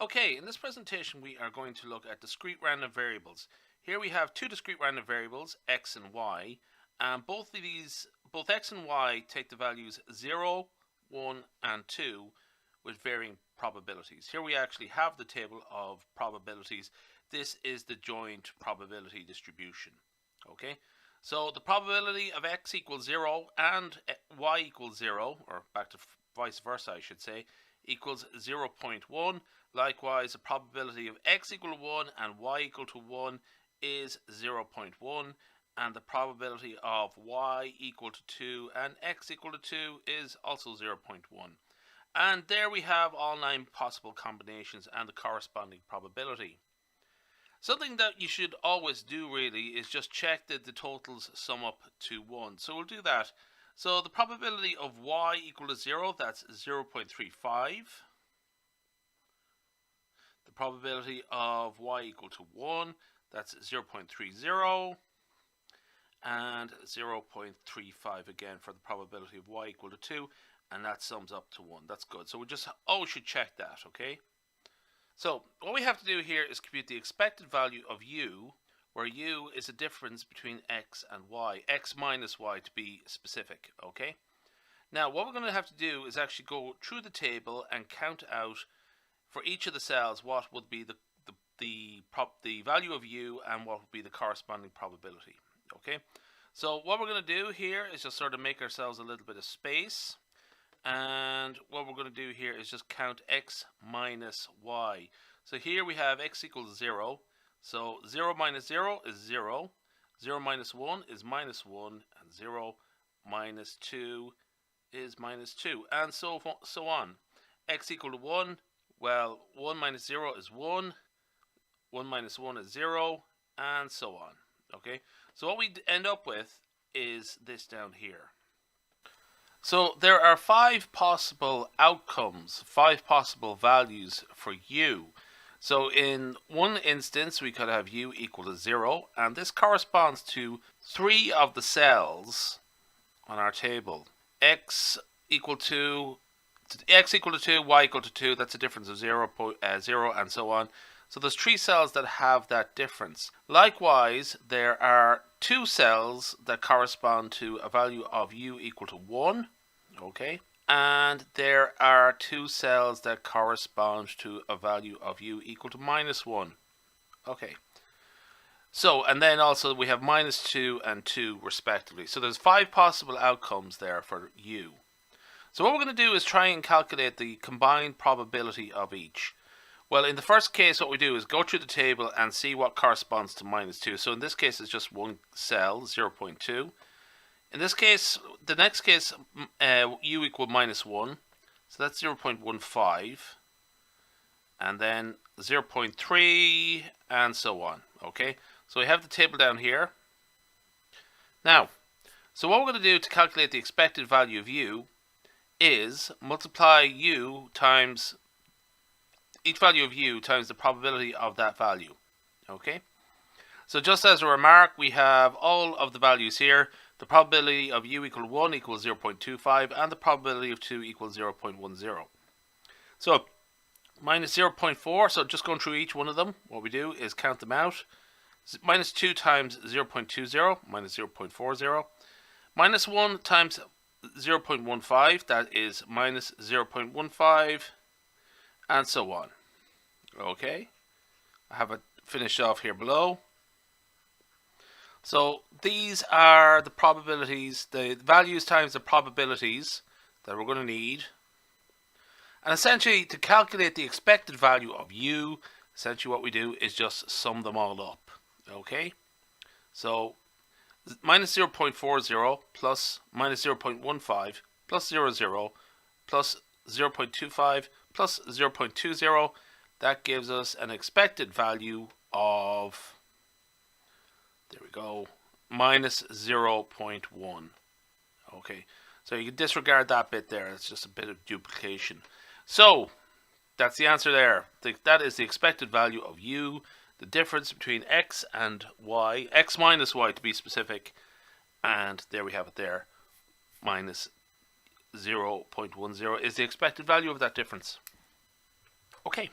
Okay, in this presentation we are going to look at discrete random variables. Here we have two discrete random variables, x and y, and both x and y take the values 0, 1 and 2 with varying probabilities. Here we actually have the table of probabilities. This is the joint probability distribution. Okay, so the probability of x equals 0 and y equals 0, or back to vice versa I should say, equals 0.1. Likewise, the probability of x equal to 1 and y equal to 1 is 0.1, and the probability of y equal to 2 and x equal to 2 is also 0.1. And there we have all 9 possible combinations and the corresponding probability. Something that you should always do really is just check that the totals sum up to 1. So we'll do that. So the probability of y equal to 0, that's 0.35. The probability of y equal to 1, that's 0.30. And 0.35 again for the probability of y equal to 2. And that sums up to 1. That's good. So we just always should check that, okay? So what we have to do here is compute the expected value of u, where u is a difference between x and y, x minus y to be specific, okay? Now what we're going to have to do is actually go through the table and count out for each of the cells what would be the value of u and what would be the corresponding probability, okay? So what we're going to do here is just sort of make ourselves a little bit of space. And what we're going to do here is just count x minus y. So here we have x equals 0. So 0 minus 0 is 0. 0 minus 1 is minus 1. And 0 minus 2 is minus 2. And so on. X equal to 1. Well, 1 minus 0 is 1. 1 minus 1 is 0. And so on. Okay. So what we end up with is this down here. So there are 5 possible outcomes, 5 possible values for u. So in one instance we could have u equal to 0, and this corresponds to 3 of the cells on our table. X equal to 2, y equal to 2, that's a difference of 0, 0 and so on. So there's 3 cells that have that difference. Likewise, there are 2 cells that correspond to a value of u equal to 1, okay? And there are 2 cells that correspond to a value of u equal to minus 1, okay? So, and then also we have minus 2 and 2 respectively. So there's 5 possible outcomes there for u. So what we're going to do is try and calculate the combined probability of each. Well, in the first case, what we do is go through the table and see what corresponds to minus 2. So in this case, it's just one cell, 0.2. In this case, the next case, u equal minus 1. So that's 0.15. And then 0.3, and so on. Okay, so we have the table down here. Now, so what we're going to do to calculate the expected value of u is multiply u times each value of u times the probability of that value. Okay, so just as a remark, we have all of the values here. The probability of u equal to 1 equals 0.25, and the probability of 2 equals 0.10. So minus 0.4, so just going through each one of them, what we do is count them out. Minus 2 times 0.20, minus 0.40. Minus 1 times 0.15, that is minus 0.15. And so on. Okay, I have it finished off here below. So these are the probabilities, the values times the probabilities that we're going to need. And essentially, to calculate the expected value of u, essentially what we do is just sum them all up. Okay, so minus 0.40 plus minus 0.15 plus 0 plus 0.25 plus 0.20, that gives us an expected value of, there we go, minus 0.1. Okay, so you can disregard that bit there, it's just a bit of duplication. So that's the answer there. That is the expected value of u, the difference between x and y, x minus y to be specific, and there we have it there, minus 0.10 is the expected value of that difference. Okay.